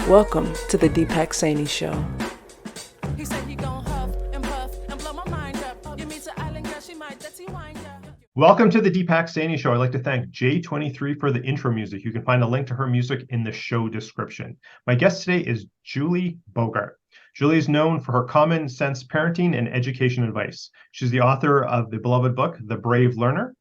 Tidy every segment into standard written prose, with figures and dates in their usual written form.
Welcome to the Deepak Saini Show. He said he gon' huff and puff and blow my mind up. You meet an island girl, she might dirty wine up. Welcome to the Deepak Saini Show. I'd like to thank Jxxiii for the intro music. You can find a link to her music in the show description. My guest today is Jxxiii Bogart. Jxxiii is known for her common sense parenting and education advice. She's the author of the beloved book, The Brave Learner,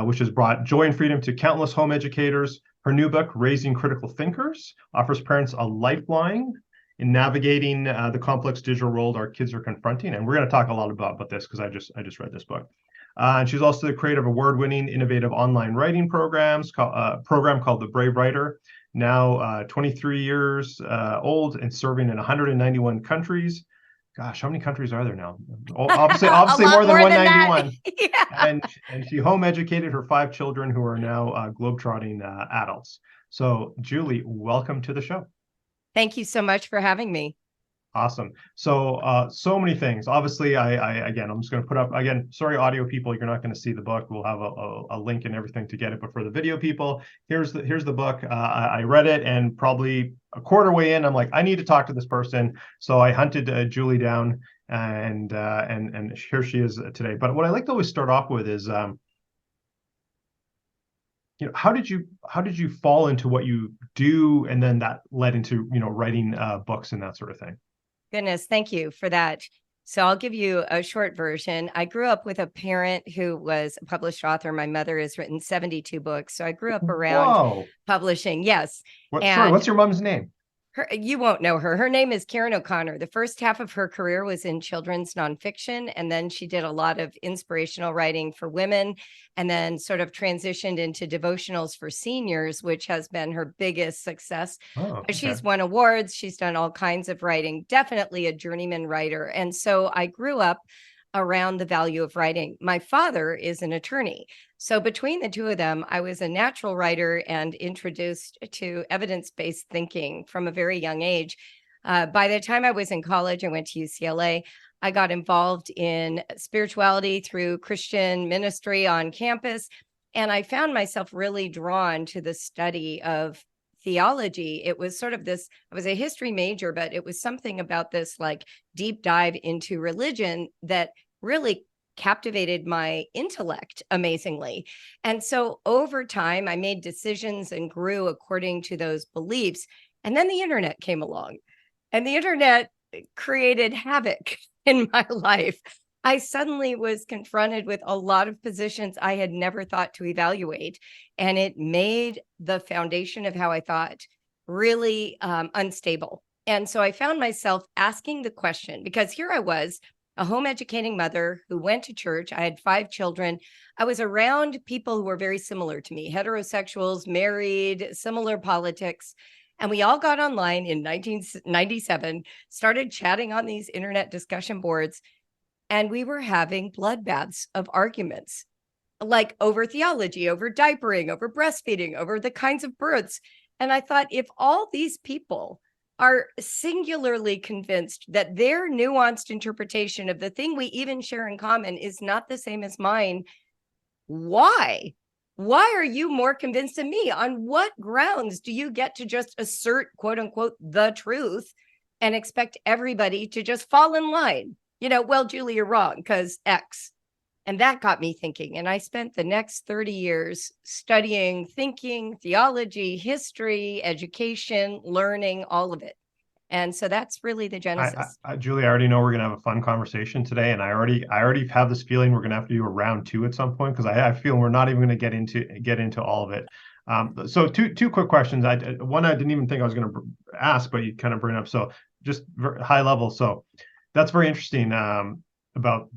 which has brought joy and freedom to countless home educators. Her new book, Raising Critical Thinkers, offers parents a lifeline in navigating the complex digital world our kids are confronting. And we're going to talk a lot about this because I just read this book. And she's also the creator of award-winning innovative online writing program called The Brave Writer, now 23 years old and serving in 191 countries. Gosh, how many countries are there now? Obviously more than 191. Yeah. And she home educated her 5 children who are now globetrotting adults. So Jxxiii, welcome to the show. Thank you so much for having me. Awesome. So so many things. Obviously, I'm just going to put up, again, sorry, audio people, you're not going to see the book. We'll have a link and everything to get it. But for the video people, here's the book. I read it, and probably a quarter way in, I'm like, I need to talk to this person. So I hunted Jxxiii down, and here she is today. But what I like to always start off with is, how did you fall into what you do, and then that led into writing books and that sort of thing. Goodness, thank you for that. So I'll give you a short version. I grew up with a parent who was a published author. My mother has written 72 books. So I grew up around publishing. Yes. Sorry, what's your mom's name? You won't know her. Her name is Karen O'Connor. The first half of her career was in children's nonfiction, and then she did a lot of inspirational writing for women, and then sort of transitioned into devotionals for seniors, which has been her biggest success. Okay. She's won awards. She's done all kinds of writing, definitely a journeyman writer. And so I grew up around the value of writing. My father is an attorney. So between the two of them, I was a natural writer and introduced to evidence-based thinking from a very young age. By the time I was in college, I went to UCLA. I got involved in spirituality through Christian ministry on campus. And I found myself really drawn to the study of theology. It was sort of this, I was a history major, but it was something about this like deep dive into religion that really captivated my intellect amazingly. And so over time, I made decisions and grew according to those beliefs. And then the internet came along, and the internet created havoc in my life. I suddenly was confronted with a lot of positions I had never thought to evaluate, and it made the foundation of how I thought really unstable. And so I found myself asking the question, because here I was, a home educating mother who went to church. I had 5 children. I was around people who were very similar to me, heterosexuals, married, similar politics. And we all got online in 1997, started chatting on these internet discussion boards, and we were having bloodbaths of arguments, like over theology, over diapering, over breastfeeding, over the kinds of births. And I thought, if all these people are singularly convinced that their nuanced interpretation of the thing we even share in common is not the same as mine, why? Why are you more convinced than me? On what grounds do you get to just assert, quote unquote, the truth and expect everybody to just fall in line? Well, Julie, you're wrong because X. And that got me thinking. And I spent the next 30 years studying thinking, theology, history, education, learning, all of it. And so that's really the genesis. Julie, I already know we're going to have a fun conversation today. And I already have this feeling we're going to have to do a round 2 at some point, because I feel we're not even going to get into all of it. So two quick questions. One I didn't even think I was going to ask, but you kind of bring up. So just high level. So that's very interesting about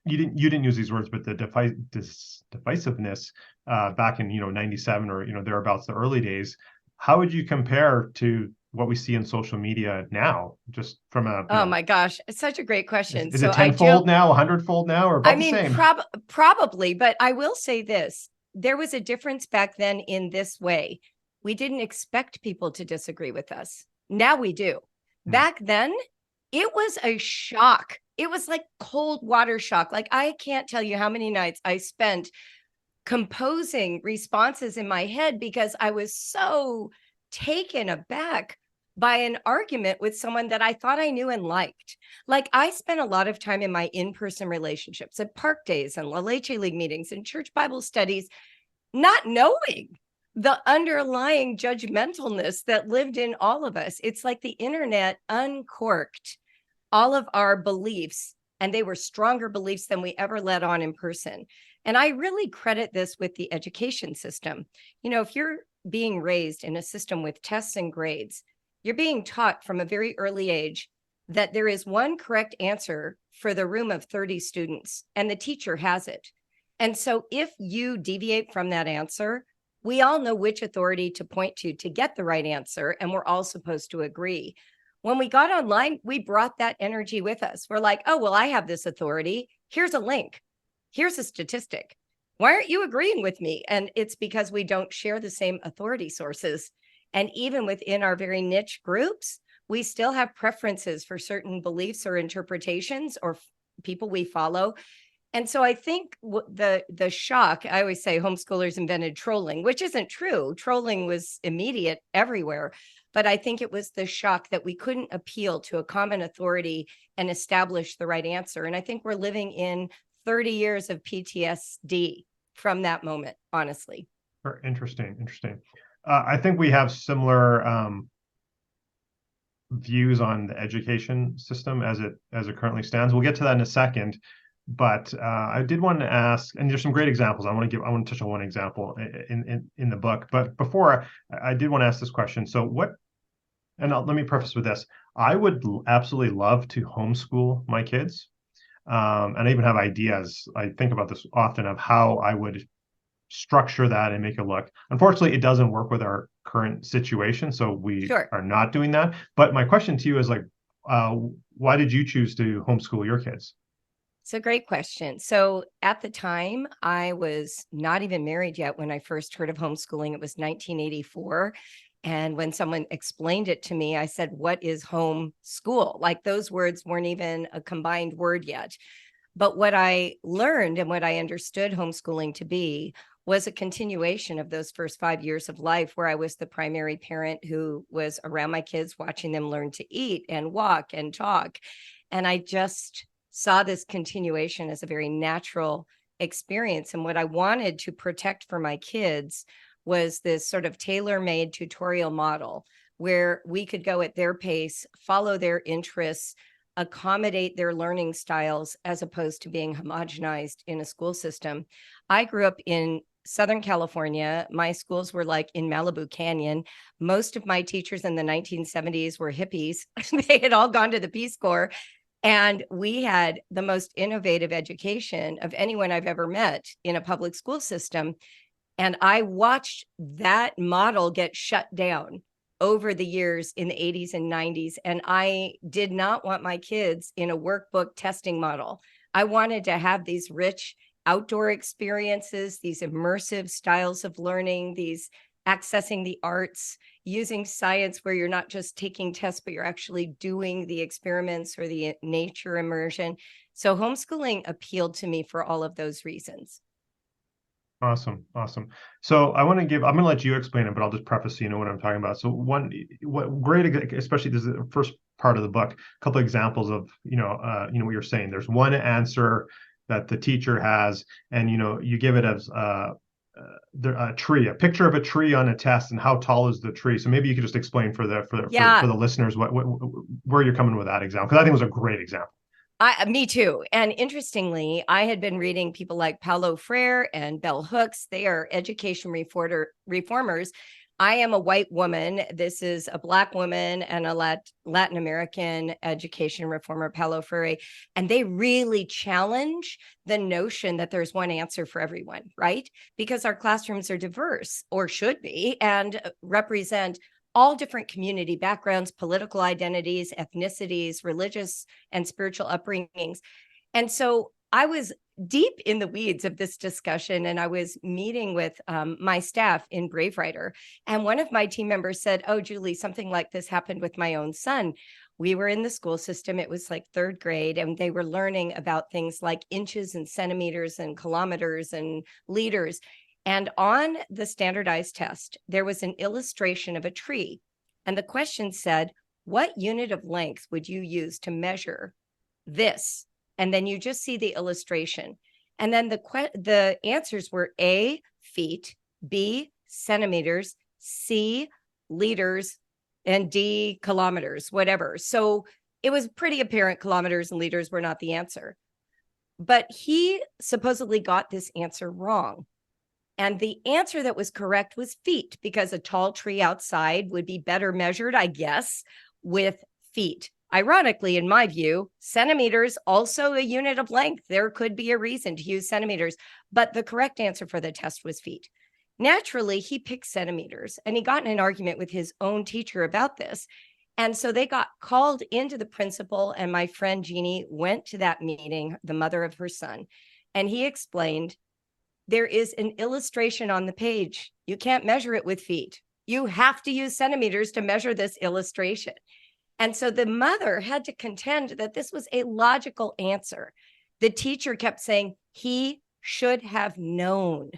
you didn't use these words, but the divisiveness back in 97 or thereabouts, the early days. How would you compare to what we see in social media now, just from a my gosh, it's such a great question. Is it 10-fold now, 100-fold now, or about the same? Probably, but I will say this. There was a difference back then in this way. We didn't expect people to disagree with us. Now we do. Back then, it was a shock. It was like cold water shock. Like, I can't tell you how many nights I spent composing responses in my head because I was so taken aback by an argument with someone that I thought I knew and liked. Like, I spent a lot of time in my in-person relationships at park days and La Leche League meetings and church Bible studies, not knowing the underlying judgmentalness that lived in all of us. It's like the internet uncorked all of our beliefs, and they were stronger beliefs than we ever let on in person. And I really credit this with the education system. You know, if you're being raised in a system with tests and grades, you're being taught from a very early age that there is one correct answer for the room of 30 students, and the teacher has it. And so if you deviate from that answer, we all know which authority to point to get the right answer, and we're all supposed to agree. When we got online, we brought that energy with us. We're like, oh, well, I have this authority. Here's a link. Here's a statistic. Why aren't you agreeing with me? And it's because we don't share the same authority sources. And even within our very niche groups, we still have preferences for certain beliefs or interpretations or people we follow. And so I think the shock, I always say homeschoolers invented trolling, which isn't true. Trolling was immediate everywhere. But I think it was the shock that we couldn't appeal to a common authority and establish the right answer. And I think we're living in 30 years of PTSD from that moment, honestly. Interesting. I think we have similar views on the education system as it currently stands. We'll get to that in a second, but I did want to ask, and there's some great examples. I want to touch on one example in the book. But before, I did want to ask this question. So let me preface with this. I would absolutely love to homeschool my kids. And I even have ideas. I think about this often of how I would structure that and make it look. Unfortunately, it doesn't work with our current situation, so we are not doing that. But my question to you is why did you choose to homeschool your kids? It's a great question. So at the time, I was not even married yet when I first heard of homeschooling. It was 1984. And when someone explained it to me, I said, what is homeschool? Like, those words weren't even a combined word yet. But what I learned and what I understood homeschooling to be was a continuation of those first 5 years of life, where I was the primary parent who was around my kids, watching them learn to eat and walk and talk. And I just saw this continuation as a very natural experience. And what I wanted to protect for my kids was this sort of tailor-made tutorial model where we could go at their pace, follow their interests, accommodate their learning styles, as opposed to being homogenized in a school system. I grew up in Southern California. My schools were like in Malibu Canyon. Most of my teachers in the 1970s were hippies. They had all gone to the Peace Corps. And we had the most innovative education of anyone I've ever met in a public school system. And I watched that model get shut down over the years in the 80s and 90s. And I did not want my kids in a workbook testing model. I wanted to have these rich outdoor experiences, these immersive styles of learning, these accessing the arts, using science where you're not just taking tests, but you're actually doing the experiments or the nature immersion. So homeschooling appealed to me for all of those reasons. Awesome. So I'm going to let you explain it, but I'll just preface so you know what I'm talking about. So especially this is the first part of the book, a couple of examples of, what you're saying. There's one answer that the teacher has, and, you give it as a picture of a tree on a test, and how tall is the tree. So maybe you could just explain for the listeners where you're coming with that example, because I think it was a great example. Me too. And interestingly, I had been reading people like Paulo Freire and Bell Hooks. They are education reformers. I am a white woman. This is a Black woman and a Latin American education reformer, Paulo Freire. And they really challenge the notion that there's one answer for everyone, right? Because our classrooms are diverse, or should be, and represent all different community backgrounds, political identities, ethnicities, religious and spiritual upbringings. And so I was deep in the weeds of this discussion, and I was meeting with my staff in Brave Writer. And one of my team members said, oh, Julie, something like this happened with my own son. We were in the school system. It was like third grade, and they were learning about things like inches and centimeters and kilometers and liters. And on the standardized test, there was an illustration of a tree. And the question said, what unit of length would you use to measure this? And then you just see the illustration. And then the answers were A, feet, B, centimeters, C, liters, and D, kilometers, whatever. So it was pretty apparent kilometers and liters were not the answer. But he supposedly got this answer wrong. And the answer that was correct was feet, because a tall tree outside would be better measured, I guess, with feet. Ironically, in my view, centimeters, also a unit of length. There could be a reason to use centimeters, but the correct answer for the test was feet. Naturally, he picked centimeters, and he got in an argument with his own teacher about this. And so they got called into the principal, and my friend Jeannie went to that meeting, the mother of her son, and he explained, there is an illustration on the page. You can't measure it with feet. You have to use centimeters to measure this illustration. And so the mother had to contend that this was a logical answer. The teacher kept saying he should have known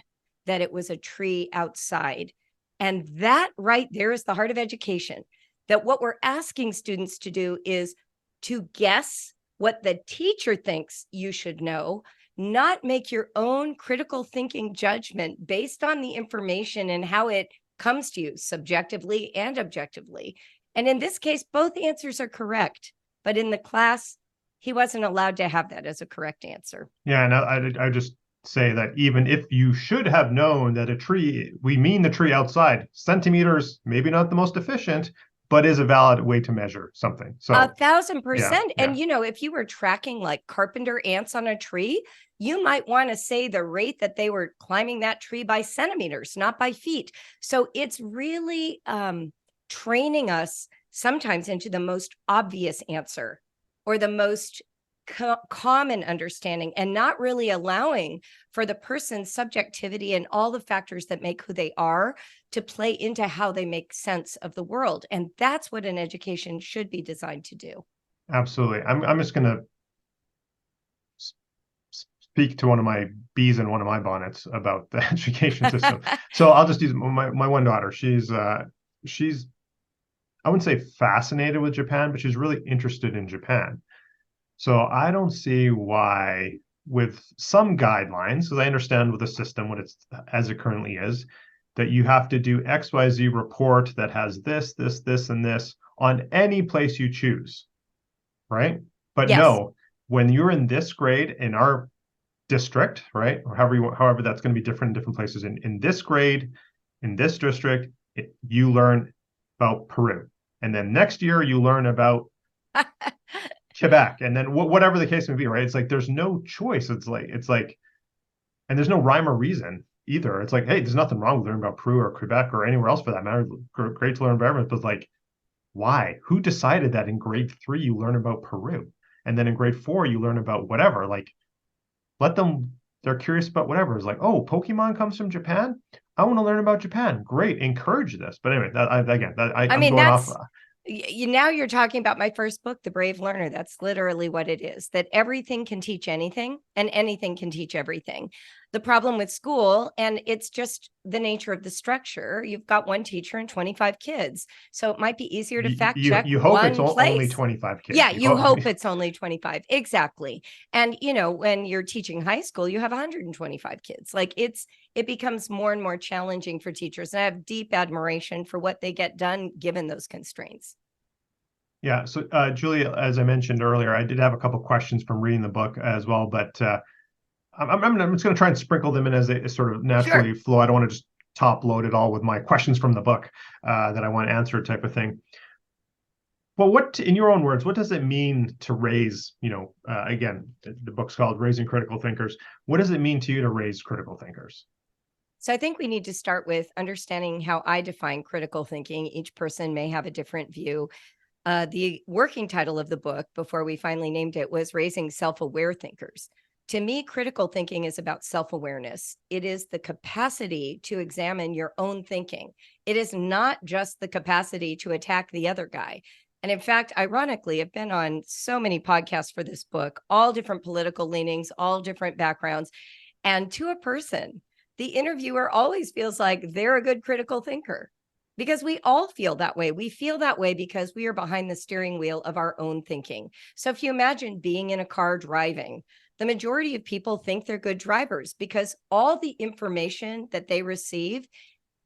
that it was a tree outside. And that right there is the heart of education, that what we're asking students to do is to guess what the teacher thinks you should know, not make your own critical thinking judgment based on the information and how it comes to you subjectively and objectively. And in this case, both answers are correct. But in the class, he wasn't allowed to have that as a correct answer. Yeah, and I just say that even if you should have known that a tree, we mean the tree outside, centimeters, maybe not the most efficient, but is a valid way to measure something. So 1,000%. Yeah, and, yeah. if you were tracking like carpenter ants on a tree, you might want to say the rate that they were climbing that tree by centimeters, not by feet. So it's really training us sometimes into the most obvious answer or the most common understanding, and not really allowing for the person's subjectivity and all the factors that make who they are to play into how they make sense of the world. And that's what an education should be designed to do. Absolutely. I'm just going to speak to one of my bees in one of my bonnets about the education system. So I'll just use my one daughter. She's I wouldn't say fascinated with Japan, but she's really interested in Japan. So I don't see why, with some guidelines, because I understand with the system, what it's as it currently is, that you have to do XYZ report that has this, and this on any place you choose, right? But Yes. No, when you're in this grade in our district, right, or however that's going to be different in different places, in this grade, in this district, you learn about Peru, and then next year you learn about Quebec, and then whatever the case may be, right? It's like there's no choice. It's like, and there's no rhyme or reason either. It's like, hey, there's nothing wrong with learning about Peru or Quebec or anywhere else for that matter. Great to learn about everything, but like, why? Who decided that in grade 3 you learn about Peru, and then in grade 4 you learn about whatever? Like, let them. They're curious about whatever. It's like, oh, Pokemon comes from Japan. I want to learn about Japan. Great, encourage this. But anyway, I'm going that's off. Now you're talking about my first book, The Brave Learner. That's literally what it is, that everything can teach anything and anything can teach everything. The problem with school, and it's just the nature of the structure, you've got one teacher and 25 kids. So it might be easier to fact check You hope one it's place. only 25 kids. Yeah, you hope it's only 25. Exactly. And, when you're teaching high school, you have 125 kids. Like it becomes more and more challenging for teachers. And I have deep admiration for what they get done given those constraints. Yeah. So, Julia, as I mentioned earlier, I did have a couple questions from reading the book as well, but I'm just going to try and sprinkle them in as they sort of naturally flow. I don't want to just top load it all with my questions from the book that I want to answer type of thing. Well, in your own words, what does it mean to raise, again, the book's called Raising Critical Thinkers. What does it mean to you to raise critical thinkers? So I think we need to start with understanding how I define critical thinking. Each person may have a different view. The working title of the book, before we finally named it, was Raising Self-Aware Thinkers. To me, critical thinking is about self-awareness. It is the capacity to examine your own thinking. It is not just the capacity to attack the other guy. And in fact, ironically, I've been on so many podcasts for this book, all different political leanings, all different backgrounds. And to a person, the interviewer always feels like they're a good critical thinker. Because we all feel that way. We feel that way because we are behind the steering wheel of our own thinking. So if you imagine being in a car driving, the majority of people think they're good drivers because all the information that they receive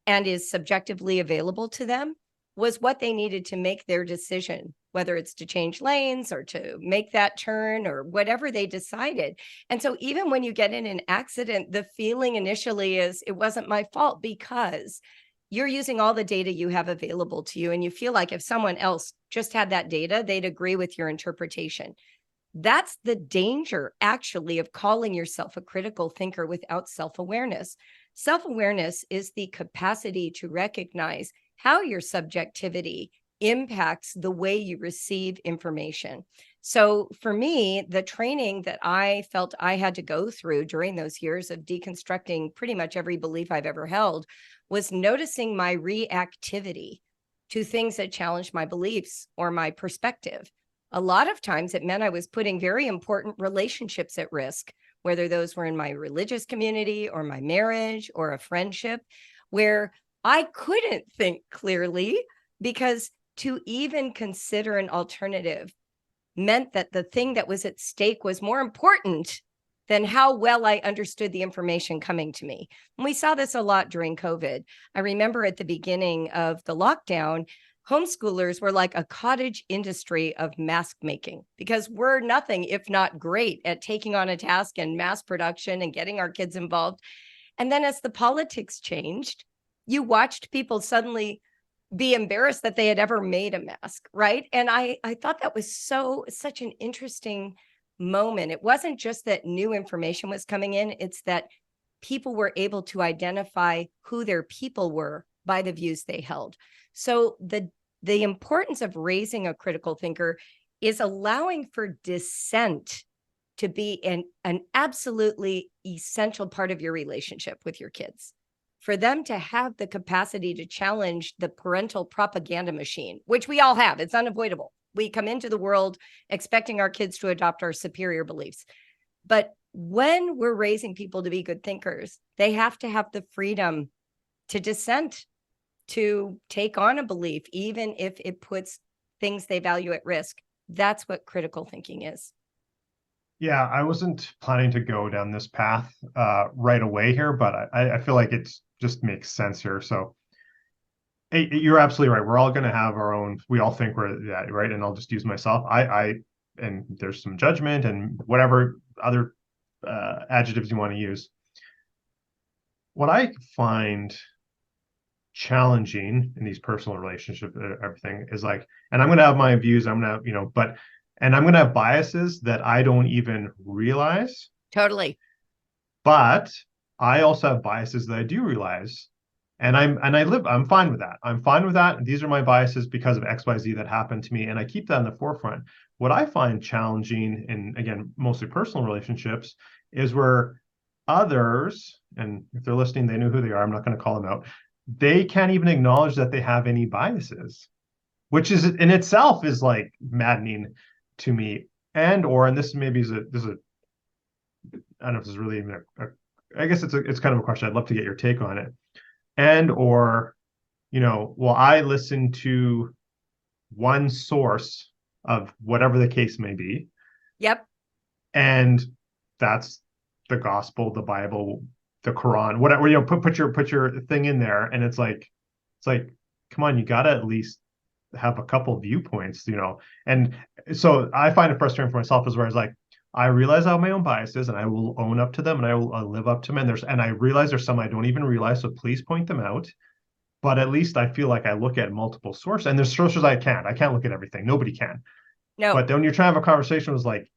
and is subjectively available to them was what they needed to make their decision, whether it's to change lanes or to make that turn or whatever they decided. And so even when you get in an accident, the feeling initially is it wasn't my fault because you're using all the data you have available to you. And you feel like if someone else just had that data, they'd agree with your interpretation. That's the danger, actually, of calling yourself a critical thinker without self-awareness. Self-awareness is the capacity to recognize how your subjectivity impacts the way you receive information. So for me, the training that I felt I had to go through during those years of deconstructing pretty much every belief I've ever held was noticing my reactivity to things that challenged my beliefs or my perspective. A lot of times it meant I was putting very important relationships at risk, whether those were in my religious community or my marriage or a friendship, where I couldn't think clearly because to even consider an alternative meant that the thing that was at stake was more important than how well I understood the information coming to me. And we saw this a lot during COVID. I remember at the beginning of the lockdown, homeschoolers were like a cottage industry of mask making because we're nothing if not great at taking on a task and mass production and getting our kids involved. And then as the politics changed, you watched people suddenly be embarrassed that they had ever made a mask, right? And I thought that was such an interesting moment. It wasn't just that new information was coming in, it's that people were able to identify who their people were by the views they held. So the importance of raising a critical thinker is allowing for dissent to be an absolutely essential part of your relationship with your kids. For them to have the capacity to challenge the parental propaganda machine, which we all have, it's unavoidable. We come into the world expecting our kids to adopt our superior beliefs. But when we're raising people to be good thinkers, they have to have the freedom to dissent, to take on a belief, even if it puts things they value at risk. That's what critical thinking is. Yeah, I wasn't planning to go down this path right away here, but I feel like it just makes sense here. So you're absolutely right. We're all going to have our own, we all think we're that, right? And I'll just use myself. And there's some judgment and whatever other adjectives you want to use. What I find challenging in these personal relationships, everything is like, and I'm going to have my views, I'm going to, and I'm going to have biases that I don't even realize. Totally. But I also have biases that I do realize. And I'm fine with that. I'm fine with that. These are my biases because of XYZ that happened to me. And I keep that in the forefront. What I find challenging in, again, mostly personal relationships is where others, and if they're listening, they know who they are. I'm not going to call them out. They can't even acknowledge that they have any biases, which is in itself is like maddening to me. And this maybe is I don't know if this is really even I guess it's kind of a question. I'd love to get your take on it. Well, I listen to one source of whatever the case may be. Yep. And that's the gospel, the Bible, the Quran, whatever, put your thing in there. And it's like, come on, you got to at least have a couple viewpoints, And so I find it frustrating for myself as well as like, I realize I have my own biases and I will own up to them and I'll live up to them. And I realize there's some I don't even realize. So please point them out. But at least I feel like I look at multiple sources, and there's sources I can't look at everything. Nobody can. No. But then when you're trying to have a conversation, it was like,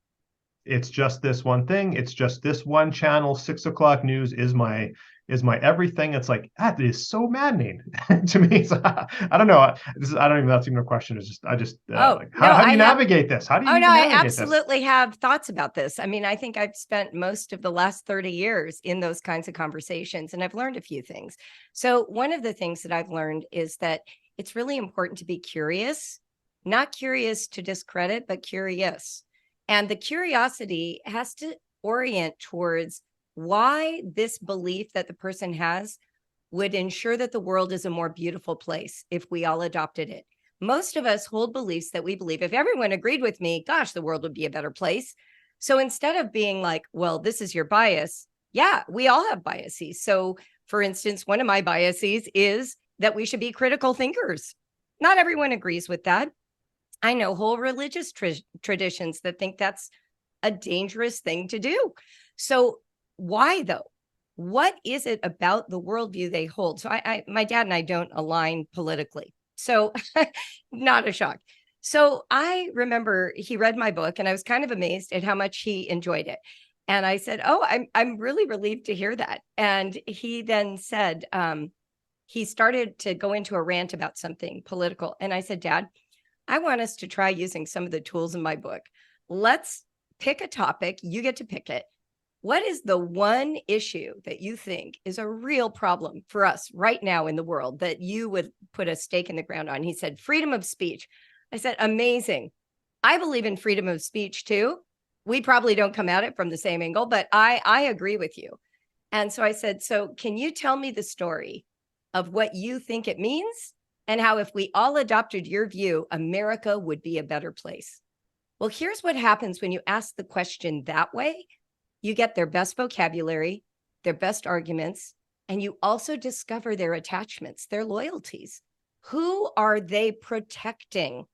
it's just this one thing. It's just this one channel. 6 o'clock news is my everything. It's like, that is so maddening to me. So, I don't know. I don't even, that's even a question. It's just, how do you navigate this? How do you I absolutely have thoughts about this. I mean, I think I've spent most of the last 30 years in those kinds of conversations, and I've learned a few things. So one of the things that I've learned is that it's really important to be curious, not curious to discredit, but curious. And the curiosity has to orient towards why this belief that the person has would ensure that the world is a more beautiful place if we all adopted it. Most of us hold beliefs that we believe if everyone agreed with me, gosh, the world would be a better place. So instead of being like, well, this is your bias, yeah, we all have biases. So for instance, one of my biases is that we should be critical thinkers. Not everyone agrees with that. I know whole religious traditions that think that's a dangerous thing to do. So why though? What is it about the worldview they hold? So my dad and I don't align politically. So not a shock. So I remember he read my book and I was kind of amazed at how much he enjoyed it. And I said, oh, I'm really relieved to hear that. And he then said, he started to go into a rant about something political. And I said, Dad, I want us to try using some of the tools in my book. Let's pick a topic. You get to pick it. What is the one issue that you think is a real problem for us right now in the world that you would put a stake in the ground on? He said, freedom of speech. I said, amazing. I believe in freedom of speech too. We probably don't come at it from the same angle, but I agree with you. And so I said, so can you tell me the story of what you think it means and how if we all adopted your view, America would be a better place? Well, here's what happens when you ask the question that way. You get their best vocabulary, their best arguments, and you also discover their attachments, their loyalties. Who are they protecting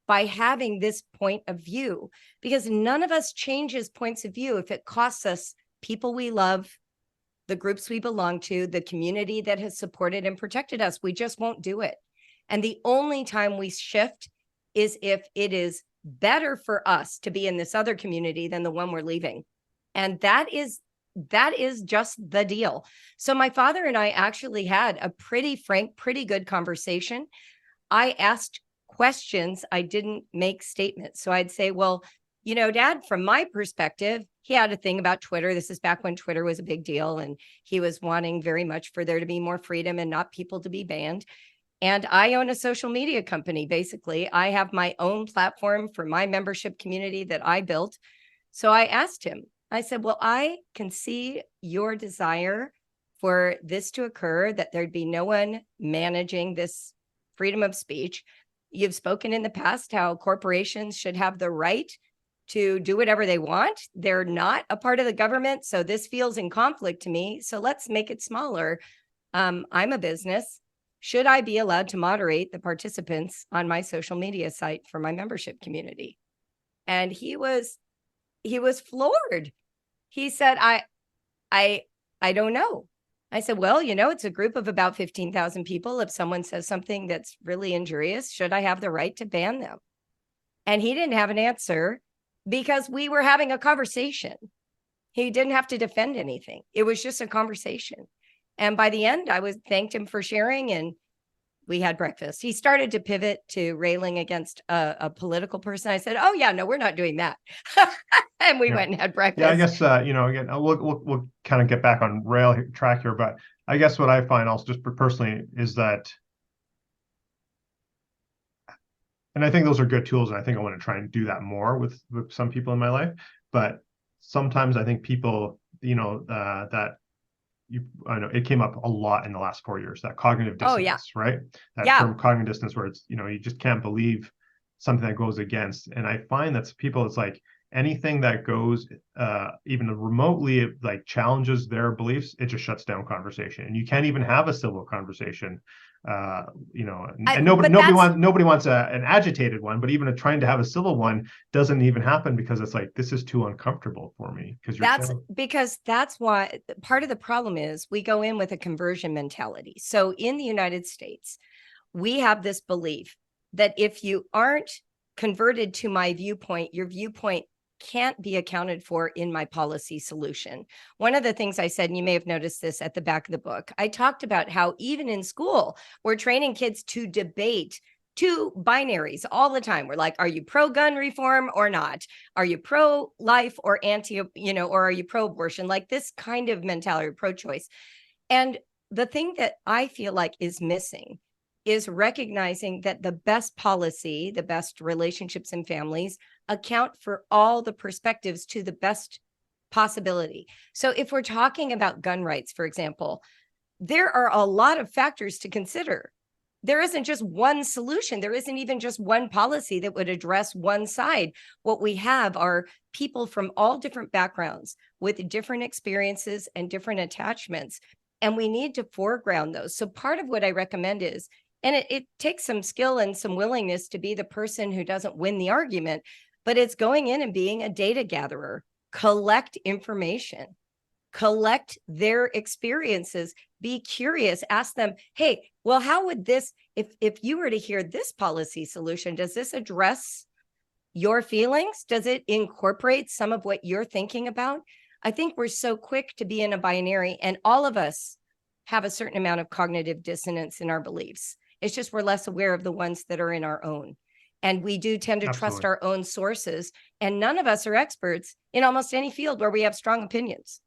by having this point of view? Because none of us changes points of view if it costs us people we love, the groups we belong to, the community that has supported and protected us. We just won't do it. And the only time we shift is if it is better for us to be in this other community than the one we're leaving. And that is just the deal. So my father and I actually had a pretty frank, pretty good conversation. I asked questions. I didn't make statements. So I'd say, well, you know, Dad, from my perspective, he had a thing about Twitter. This is back when Twitter was a big deal. And he was wanting very much for there to be more freedom and not people to be banned. And I own a social media company. Basically, I have my own platform for my membership community that I built. So I asked him, I said, well, I can see your desire for this to occur, that there'd be no one managing this freedom of speech. You've spoken in the past how corporations should have the right to do whatever they want. They're not a part of the government. So this feels in conflict to me. So let's make it smaller. I'm a business. Should I be allowed to moderate the participants on my social media site for my membership community? And he was floored. He said, I don't know. I said, well, you know, it's a group of about 15,000 people. If someone says something that's really injurious, should I have the right to ban them? And he didn't have an answer because we were having a conversation. He didn't have to defend anything. It was just a conversation. And by the end, I thanked him for sharing, and we had breakfast. He started to pivot to railing against a political person. I said, oh yeah, no, we're not doing that. And we went and had breakfast. Yeah, I guess, you know, again, we'll kind of get back on track here, but I guess what I find also just personally is that, and I think those are good tools, and I think I want to try and do that more with some people in my life, but sometimes I think people, you know, I know it came up a lot in the last 4 years, that cognitive dissonance, right? That term cognitive dissonance, where it's, you know, you just can't believe something that goes against. And I find that people, it's like anything that goes even remotely like challenges their beliefs, it just shuts down conversation. And you can't even have a civil conversation. You know, and nobody wants an agitated one, but even trying to have a civil one doesn't even happen because it's like, this is too uncomfortable for me. Because that's why part of the problem is we go in with a conversion mentality. So in the United States, we have this belief that if you aren't converted to my viewpoint, your viewpoint can't be accounted for in my policy solution. One of the things I said, and you may have noticed this at the back of the book, I talked about how even in school, we're training kids to debate two binaries all the time. We're like, are you pro-gun reform or not? Are you pro-life or anti, you know, or are you pro-abortion? Like this kind of mentality, pro-choice. And the thing that I feel like is missing is recognizing that the best policy, the best relationships and families account for all the perspectives to the best possibility. So if we're talking about gun rights, for example, there are a lot of factors to consider. There isn't just one solution. There isn't even just one policy that would address one side. What we have are people from all different backgrounds with different experiences and different attachments. And we need to foreground those. So part of what I recommend is, and it takes some skill and some willingness to be the person who doesn't win the argument, but it's going in and being a data gatherer, collect information, collect their experiences, be curious, ask them, hey, well, how would this, if you were to hear this policy solution, does this address your feelings? Does it incorporate some of what you're thinking about? I think we're so quick to be in a binary, and all of us have a certain amount of cognitive dissonance in our beliefs. It's just we're less aware of the ones that are in our own. And we do tend to trust our own sources. And none of us are experts in almost any field where we have strong opinions.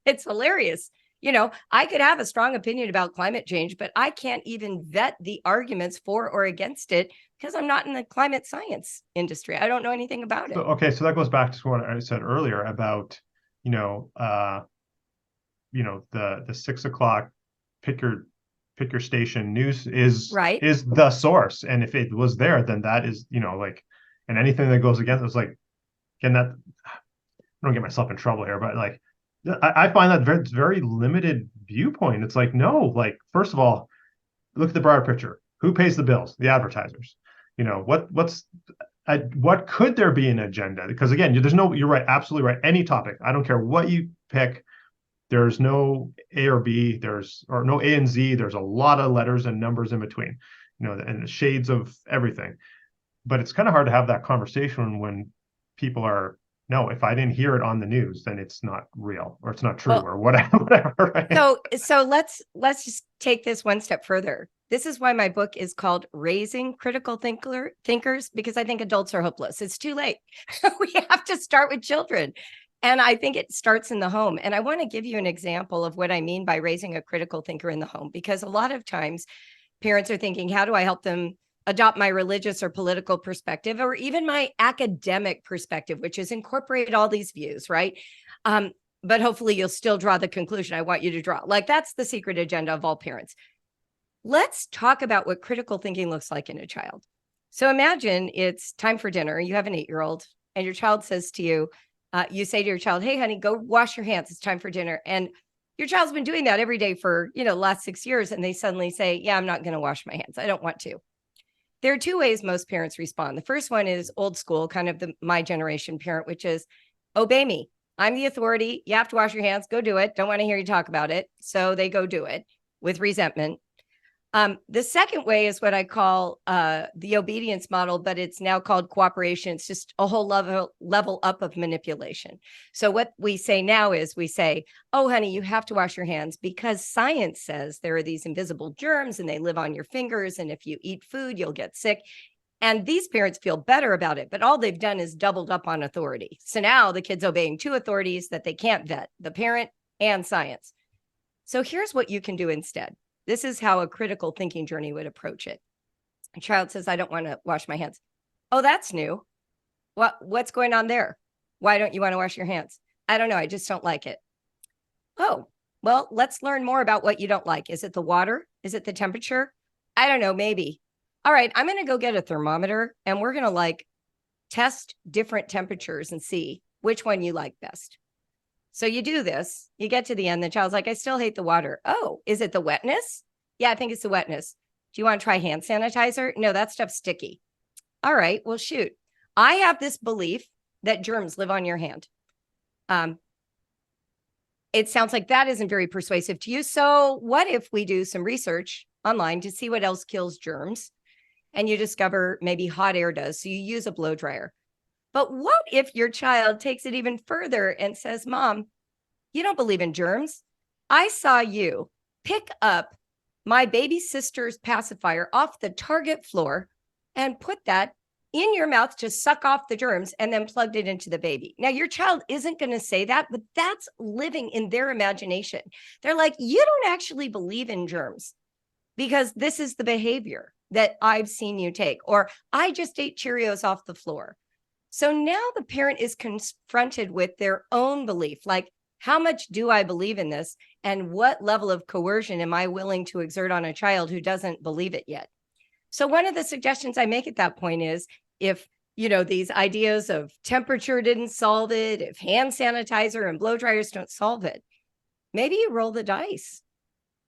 It's hilarious. You know, I could have a strong opinion about climate change, but I can't even vet the arguments for or against it because I'm not in the climate science industry. I don't know anything about it. Okay, so that goes back to what I said earlier about, the 6 o'clock pick your station news is the source, and if it was there, then that is, and anything that goes against it was like, again, that I don't get myself in trouble here, but like I find that very, very limited viewpoint. It's like, no, like, first of all, look at the broader picture. Who pays the bills? The advertisers. What could there be an agenda? Because again, you're right, absolutely right. Any topic, I don't care what you pick. There's no A or B, or no A and Z. There's a lot of letters and numbers in between, and the shades of everything. But it's kind of hard to have that conversation when people are, no, if I didn't hear it on the news, then it's not real, or it's not true, or whatever. Right? So let's just take this one step further. This is why my book is called Raising Critical Thinkers, because I think adults are hopeless. It's too late. We have to start with children. And I think it starts in the home. And I want to give you an example of what I mean by raising a critical thinker in the home, because a lot of times parents are thinking, how do I help them adopt my religious or political perspective, or even my academic perspective, which is incorporate all these views, right? But hopefully you'll still draw the conclusion I want you to draw. Like, that's the secret agenda of all parents. Let's talk about what critical thinking looks like in a child. So imagine it's time for dinner. You have an 8-year-old, and your child says to you, you say to your child, hey, honey, go wash your hands. It's time for dinner. And your child's been doing that every day for, the last 6 years. And they suddenly say, yeah, I'm not going to wash my hands. I don't want to. There are two ways most parents respond. The first one is old school, kind of my generation parent, which is, obey me. I'm the authority. You have to wash your hands. Go do it. Don't want to hear you talk about it. So they go do it with resentment. The second way is what I call the obedience model, but it's now called cooperation. It's just a whole level up of manipulation. So what we say now is we say, oh, honey, you have to wash your hands because science says there are these invisible germs and they live on your fingers. And if you eat food, you'll get sick. And these parents feel better about it, but all they've done is doubled up on authority. So now the kid's obeying two authorities that they can't vet, the parent and science. So here's what you can do instead. This is how a critical thinking journey would approach it. A child says, I don't want to wash my hands. Oh, that's new. What's going on there? Why don't you want to wash your hands? I don't know. I just don't like it. Oh, well, let's learn more about what you don't like. Is it the water? Is it the temperature? I don't know, maybe. All right, I'm going to go get a thermometer and we're going to test different temperatures and see which one you like best. So you do this, you get to the end, the child's like, I still hate the water. Oh, is it the wetness? Yeah, I think it's the wetness. Do you want to try hand sanitizer? No, that stuff's sticky. All right, well, shoot. I have this belief that germs live on your hand. It sounds like that isn't very persuasive to you. So what if we do some research online to see what else kills germs? And you discover maybe hot air does. So you use a blow dryer. But what if your child takes it even further and says, Mom, you don't believe in germs. I saw you pick up my baby sister's pacifier off the Target floor and put that in your mouth to suck off the germs and then plugged it into the baby. Now, your child isn't going to say that, but that's living in their imagination. They're like, you don't actually believe in germs because this is the behavior that I've seen you take, or I just ate Cheerios off the floor. So now the parent is confronted with their own belief, like, How much do I believe in this? And what level of coercion am I willing to exert on a child who doesn't believe it yet? So one of the suggestions I make at that point is, if these ideas of temperature didn't solve it, if hand sanitizer and blow dryers don't solve it, maybe you roll the dice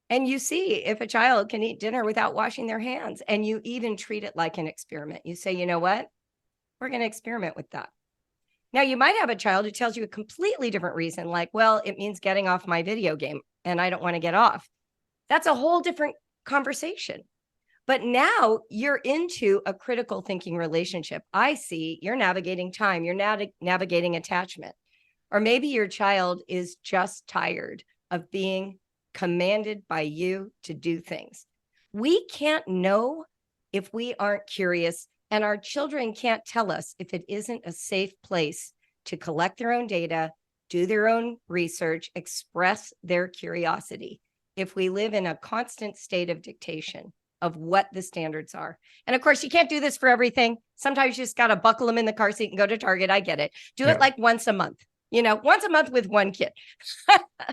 and you see if a child can eat dinner without washing their hands, and you even treat it like an experiment. You say, you know what? We're going to experiment with that. Now, you might have a child who tells you a completely different reason, like, well, it means getting off my video game and I don't want to get off. That's a whole different conversation. But now you're into a critical thinking relationship. I see you're navigating time, you're navigating attachment. Or maybe your child is just tired of being commanded by you to do things. We can't know if we aren't curious, and our children can't tell us if it isn't a safe place to collect their own data, do their own research, express their curiosity, if we live in a constant state of dictation of what the standards are. And of course, you can't do this for everything. Sometimes you just got to buckle them in the car seat and go to Target. I get it. Do it like once a month, once a month with one kid.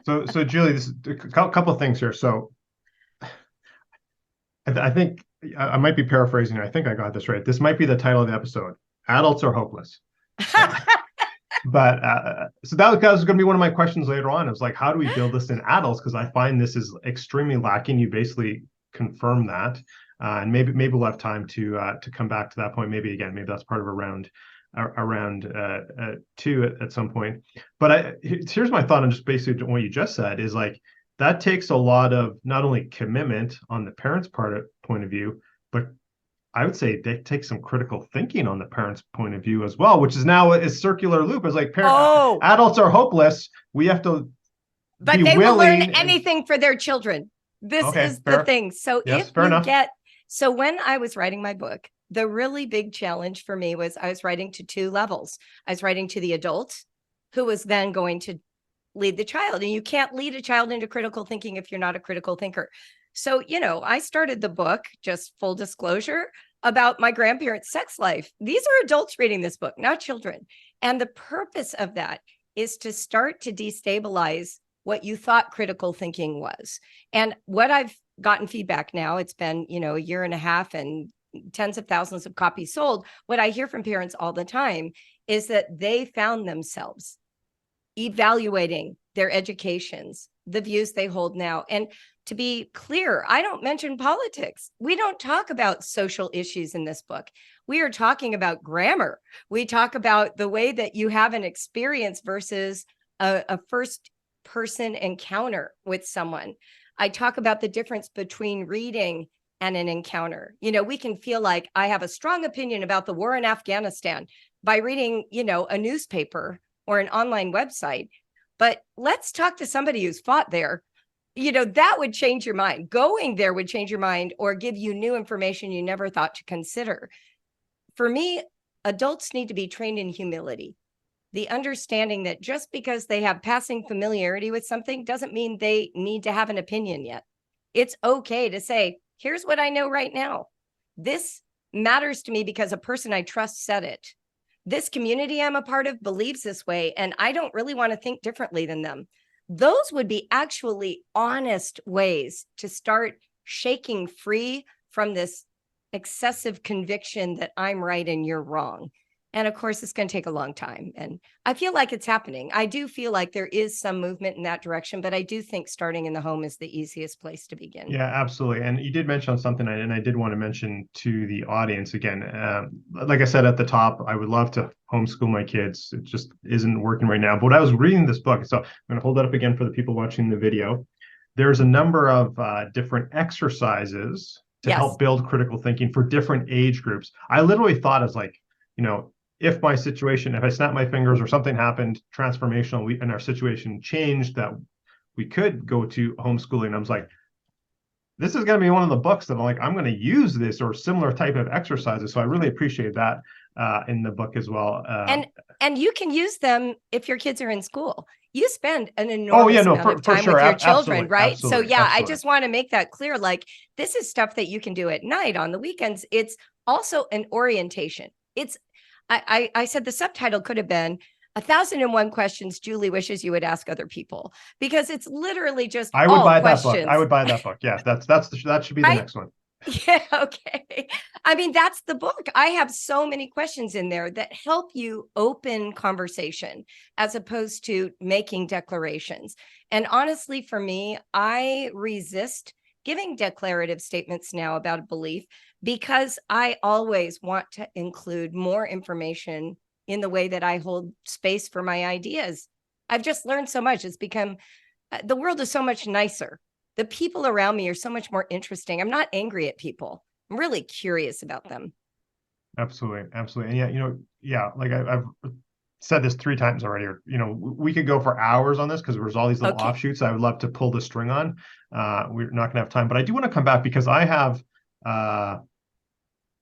So Julie, this is a couple of things here. So I think I might be paraphrasing. I think I got this right. This might be the title of the episode. Adults are hopeless. But so that was going to be one of my questions later on. It was like, how do we build this in adults? Because I find this is extremely lacking. You basically confirm that, and maybe we'll have time to come back to that point. Maybe that's part of a round two at some point. But here's my thought on just basically what you just said is like, that takes a lot of not only commitment on the parents' point of view, but I would say they take some critical thinking on the parents' point of view as well, which is now a circular loop. It's like adults are hopeless. We have to, but they will learn anything for their children. This is the thing. So so when I was writing my book, the really big challenge for me was I was writing to two levels. I was writing to the adult, who was then going to lead the child. And you can't lead a child into critical thinking if you're not a critical thinker. So, I started the book, just full disclosure, about my grandparents' sex life. These are adults reading this book, not children. And the purpose of that is to start to destabilize what you thought critical thinking was. And what I've gotten feedback now, it's been, a year and a half and tens of thousands of copies sold. What I hear from parents all the time is that they found themselves evaluating their educations, the views they hold now. And to be clear, I don't mention politics. We don't talk about social issues in this book. We are talking about grammar. We talk about the way that you have an experience versus a first person encounter with someone. I talk about the difference between reading and an encounter. We can feel like I have a strong opinion about the war in Afghanistan by reading, a newspaper or an online website. But let's talk to somebody who's fought there. That would change your mind. Going there would change your mind or give you new information you never thought to consider. For me, adults need to be trained in humility. The understanding that just because they have passing familiarity with something doesn't mean they need to have an opinion yet. It's okay to say, here's what I know right now. This matters to me because a person I trust said it. This community I'm a part of believes this way, and I don't really want to think differently than them. Those would be actually honest ways to start shaking free from this excessive conviction that I'm right and you're wrong. And of course, it's going to take a long time. And I feel like it's happening. I do feel like there is some movement in that direction, but I do think starting in the home is the easiest place to begin. Yeah, absolutely. And you did mention something, and I did want to mention to the audience again, like I said at the top, I would love to homeschool my kids. It just isn't working right now. But I was reading this book, so I'm going to hold that up again for the people watching the video. There's a number of different exercises to help build critical thinking for different age groups. I literally thought as like, if my situation, if I snap my fingers or something happened transformational and our situation changed, that we could go to homeschooling. I was like, this is going to be one of the books that I'm going to use this or similar type of exercises. So I really appreciate that in the book as well. And you can use them if your kids are in school. You spend an enormous amount of time with your children, right? Absolutely, so I just want to make that clear. Like, this is stuff that you can do at night, on the weekends. It's also an orientation. I said the subtitle could have been 1,001 questions Julie wishes you would ask other people, because it's literally just I would all buy questions. that book. I would buy that book. Yeah, that should be the Right? next one. Yeah, okay. I mean, that's the book. I have so many questions in there that help you open conversation as opposed to making declarations. And honestly, for me, I resist giving declarative statements now about a belief because I always want to include more information in the way that I hold space for my ideas. I've just learned so much. It's become, the world is so much nicer. The people around me are so much more interesting. I'm not angry at people. I'm really curious about them. Absolutely, absolutely. And like I've said this 3 times already, or we could go for hours on this because there's all these little Okay. offshoots I would love to pull the string on. We're not gonna have time, but I do want to come back because I have I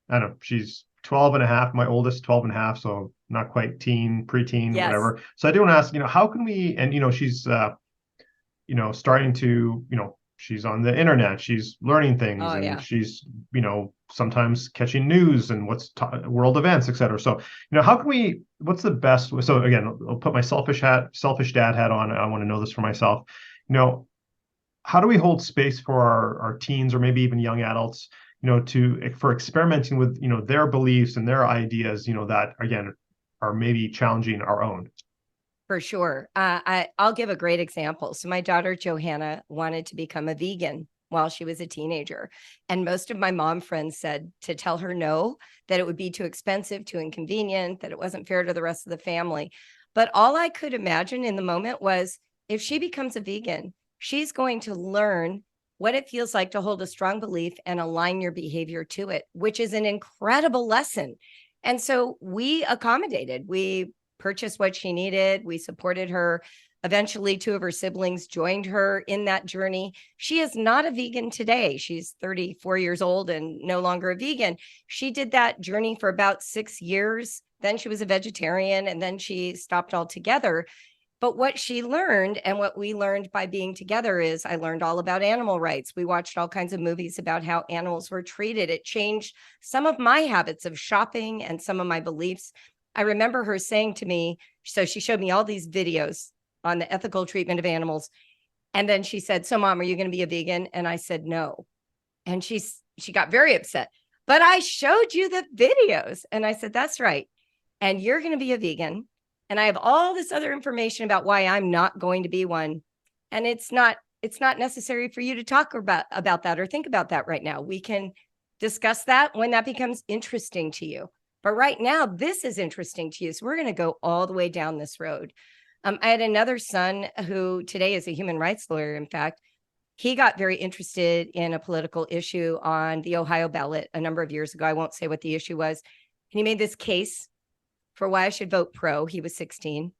don't know, she's 12 and a half, my oldest 12 and a half, so not quite teen, preteen, Yes. whatever. So I do want to ask, how can we, and she's starting to, she's on the internet, she's learning things, Oh, and yeah. she's, sometimes catching news and what's world events, etc. So, how can we, what's the best, so again, I'll put my selfish dad hat on. I want to know this for myself. How do we hold space for our teens or maybe even young adults, for experimenting with, their beliefs and their ideas, that again, are maybe challenging our own? For sure. I'll give a great example. So my daughter, Johanna, wanted to become a vegan while she was a teenager. And most of my mom friends said to tell her no, that it would be too expensive, too inconvenient, that it wasn't fair to the rest of the family. But all I could imagine in the moment was if she becomes a vegan, she's going to learn what it feels like to hold a strong belief and align your behavior to it, which is an incredible lesson. And so we accommodated. We purchased what she needed. We supported her. Eventually, 2 of her siblings joined her in that journey. She is not a vegan today. She's 34 years old and no longer a vegan. She did that journey for about 6 years. Then she was a vegetarian, and then she stopped altogether. But what she learned, and what we learned by being together, is I learned all about animal rights. We watched all kinds of movies about how animals were treated. It changed some of my habits of shopping and some of my beliefs. I remember her saying to me, so she showed me all these videos on the ethical treatment of animals. And then she said, so mom, are you going to be a vegan? And I said, no. And she got very upset, but I showed you the videos. And I said, that's right. And you're going to be a vegan. And I have all this other information about why I'm not going to be one. And it's not necessary for you to talk about that or think about that right now. We can discuss that when that becomes interesting to you. But right now, this is interesting to you. So we're going to go all the way down this road. I had another son who today is a human rights lawyer. In fact, he got very interested in a political issue on the Ohio ballot a number of years ago. I won't say what the issue was. And he made this case for why I should vote pro. He was 16.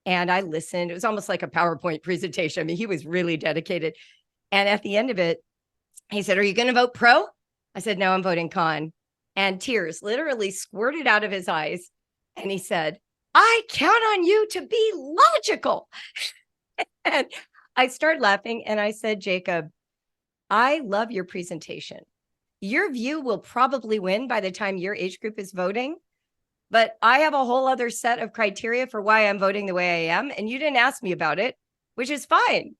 And I listened. It was almost like a PowerPoint presentation. I mean, he was really dedicated. And at the end of it, he said, are you going to vote pro? I said, no, I'm voting con. And tears literally squirted out of his eyes. And he said, I count on you to be logical. And I started laughing and I said, Jacob, I love your presentation. Your view will probably win by the time your age group is voting. But I have a whole other set of criteria for why I'm voting the way I am. And you didn't ask me about it, which is fine.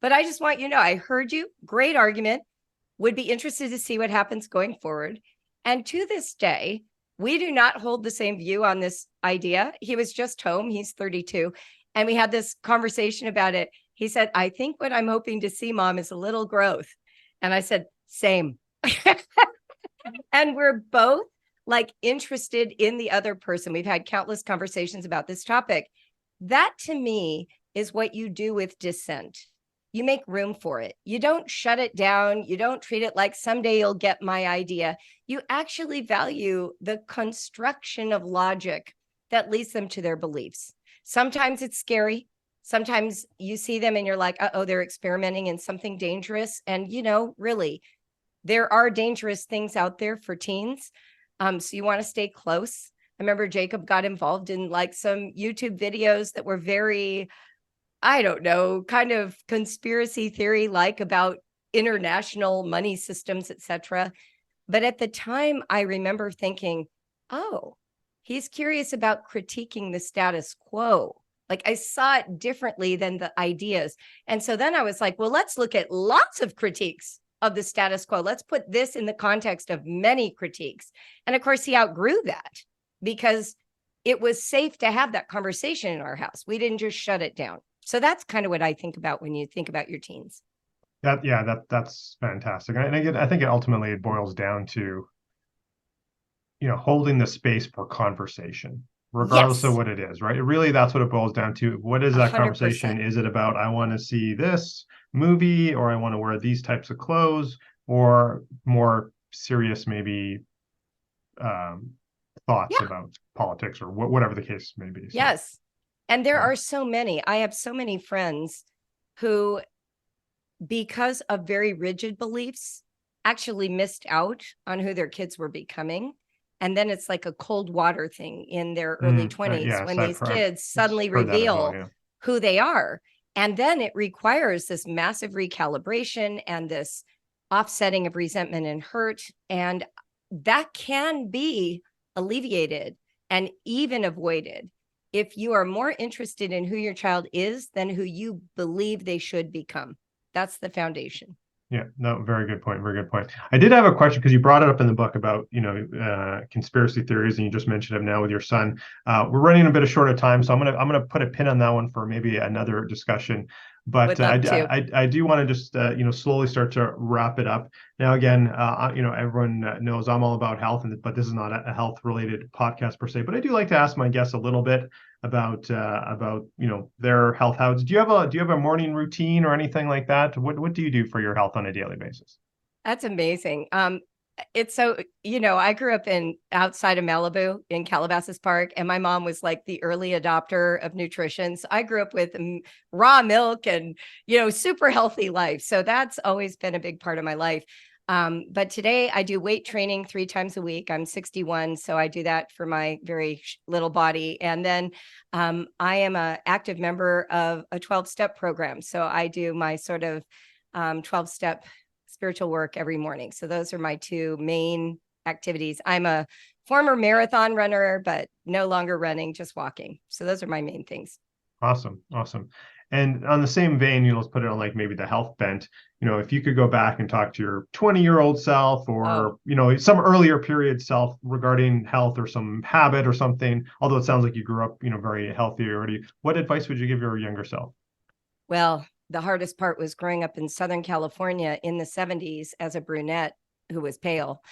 But I just want you to know, I heard you. Great argument. Would be interested to see what happens going forward. And to this day, we do not hold the same view on this idea. He was just home. He's 32. And we had this conversation about it. He said, I think what I'm hoping to see, Mom, is a little growth. And I said, same. And we're both like interested in the other person. We've had countless conversations about this topic. That to me is what you do with dissent. You make room for it. You don't shut it down. You don't treat it like someday you'll get my idea. You actually value the construction of logic that leads them to their beliefs. Sometimes it's scary. Sometimes you see them and you're like, uh-oh, they're experimenting in something dangerous. And, really, there are dangerous things out there for teens. So you want to stay close. I remember Jacob got involved in like some YouTube videos that were very, I don't know, kind of conspiracy theory, like about international money systems, etc. But at the time, I remember thinking, oh, He's curious about critiquing the status quo. Like I saw it differently than the ideas. And so then I was like, well, let's look at lots of critiques of the status quo. Let's put this in the context of many critiques. And of course, he outgrew that because it was safe to have that conversation in our house. We didn't just shut it down. So that's kind of what I think about when you think about your teens. That's fantastic. And I think it ultimately it boils down to, holding the space for conversation, regardless of Yes, what it is, right? Really, that's what it boils down to. What is that conversation? 100%. Is it about, I want to see this movie, or I want to wear these types of clothes, or more serious, maybe thoughts Yeah. about politics or whatever the case may be. So, Yes. And there yeah. are so many. I have so many friends who, because of very rigid beliefs, actually missed out on who their kids were becoming. And then it's like a cold water thing in their early 20s Yes, when these kids suddenly heard that as well. reveal Yeah. who they are. And then it requires this massive recalibration and this offsetting of resentment and hurt. And that can be alleviated and even avoided if you are more interested in who your child is than who you believe they should become. That's the foundation. Yeah, no, very good point. Very good point. I did have a question because you brought it up in the book about, conspiracy theories, and you just mentioned them now with your son. We're running a bit of short of time, so I'm gonna put a pin on that one for maybe another discussion. But Would love to. I do want to just slowly start to wrap it up. Now, again, everyone knows I'm all about health, but this is not a health related podcast per se. But I do like to ask my guests a little bit about their health habits. Do you have a morning routine or anything like that? What do you do for your health on a daily basis? That's amazing. It's so, I grew up outside of Malibu in Calabasas Park, and my mom was like the early adopter of nutrition. So I grew up with raw milk and, super healthy life. So that's always been a big part of my life. But today I do weight training 3 times a week. I'm 61, so I do that for my very little body. And then I am an active member of a 12-step program. So I do my sort of 12-step spiritual work every morning. So those are my 2 main activities. I'm a former marathon runner, but no longer running, just walking. So those are my main things. Awesome. And on the same vein, let's put it on like maybe the health bent. If you could go back and talk to your 20-year-old self, or some earlier period self regarding health or some habit or something, although it sounds like you grew up, very healthy already, what advice would you give your younger self? Well, the hardest part was growing up in Southern California in the 70s as a brunette who was pale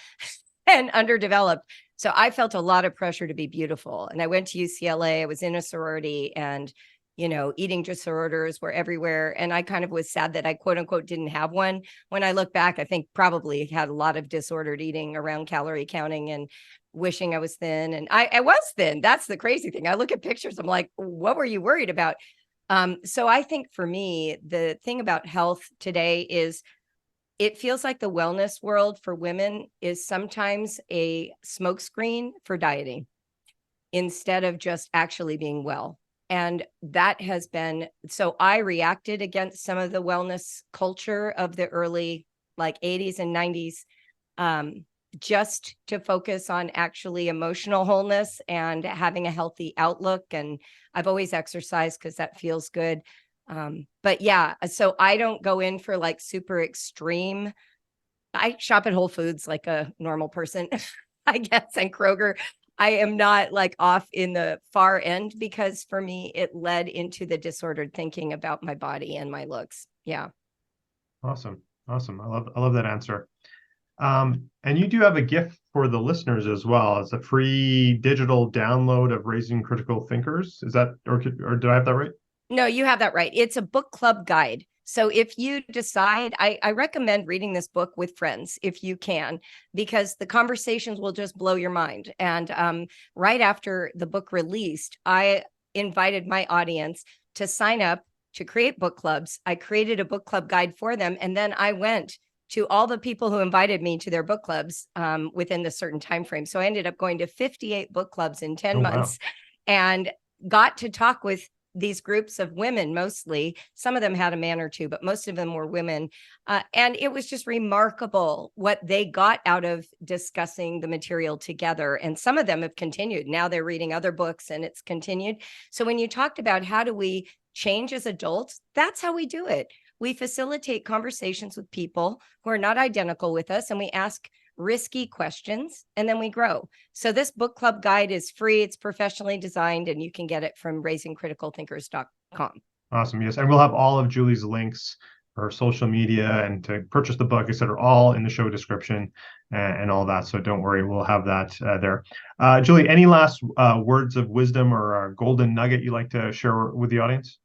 and underdeveloped. So I felt a lot of pressure to be beautiful. And I went to UCLA. I was in a sorority, and, eating disorders were everywhere. And I kind of was sad that I, quote unquote, didn't have one. When I look back, I think probably had a lot of disordered eating around calorie counting and wishing I was thin. And I was thin. That's the crazy thing. I look at pictures. I'm like, what were you worried about? So I think for me, the thing about health today is it feels like the wellness world for women is sometimes a smokescreen for dieting instead of just actually being well. And that has been, so I reacted against some of the wellness culture of the early like 80s and 90s, just to focus on actually emotional wholeness and having a healthy outlook. And I've always exercised because that feels good. But yeah, so I don't go in for like super extreme. I shop at Whole Foods like a normal person, I guess, and Kroger. I am not like off in the far end because for me, it led into the disordered thinking about my body and my looks. Yeah. Awesome. I love that answer. And you do have a gift for the listeners as well. It's a free digital download of Raising Critical Thinkers. Is that, or did I have that right? No, you have that right. It's a book club guide. So if you decide, I recommend reading this book with friends if you can, because the conversations will just blow your mind. And right after the book released, I invited my audience to sign up to create book clubs. I created a book club guide for them. And then I went to all the people who invited me to their book clubs within the certain time frame. So I ended up going to 58 book clubs in 10 months and got to talk with these groups of women, mostly. Some of them had a man or two, but most of them were women. And it was just remarkable what they got out of discussing the material together. And some of them have continued. Now they're reading other books and it's continued. So when you talked about how do we change as adults, that's how we do it. We facilitate conversations with people who are not identical with us, and we ask risky questions, and then we grow. So this book club guide is free. It's professionally designed, and you can get it from raisingcriticalthinkers.com. Awesome. Yes. And we'll have all of Julie's links, her social media, and to purchase the book, etc., all in the show description and all that. So don't worry, we'll have that there. Julie, any last words of wisdom or a golden nugget you'd like to share with the audience?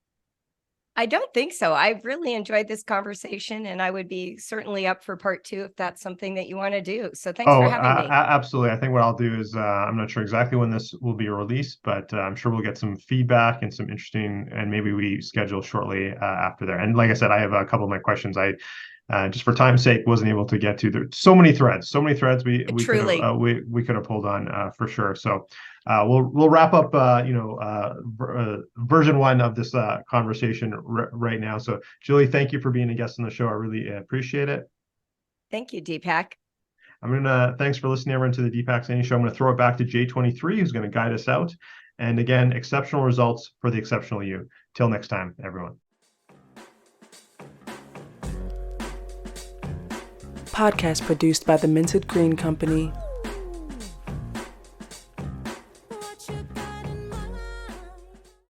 I don't think so. I've really enjoyed this conversation, and I would be certainly up for part 2 if that's something that you want to do. So thanks for having me. Absolutely. I think what I'll do is I'm not sure exactly when this will be released, but I'm sure we'll get some feedback and some interesting, and maybe we schedule shortly after there. And like I said, I have a couple of my questions I just for time's sake wasn't able to get to. There's so many threads we could have pulled on for sure. So we'll wrap up version 1 of this conversation right now. So Julie, thank you for being a guest on the show. I really appreciate it. Thank you, Deepak. Thanks for listening, everyone, to the Deepak Saini Show. I'm going to throw it back to Jxxiii, who's going to guide us out. And again, exceptional results for the exceptional you. Till next time, everyone. Podcast produced by the Minted Green Company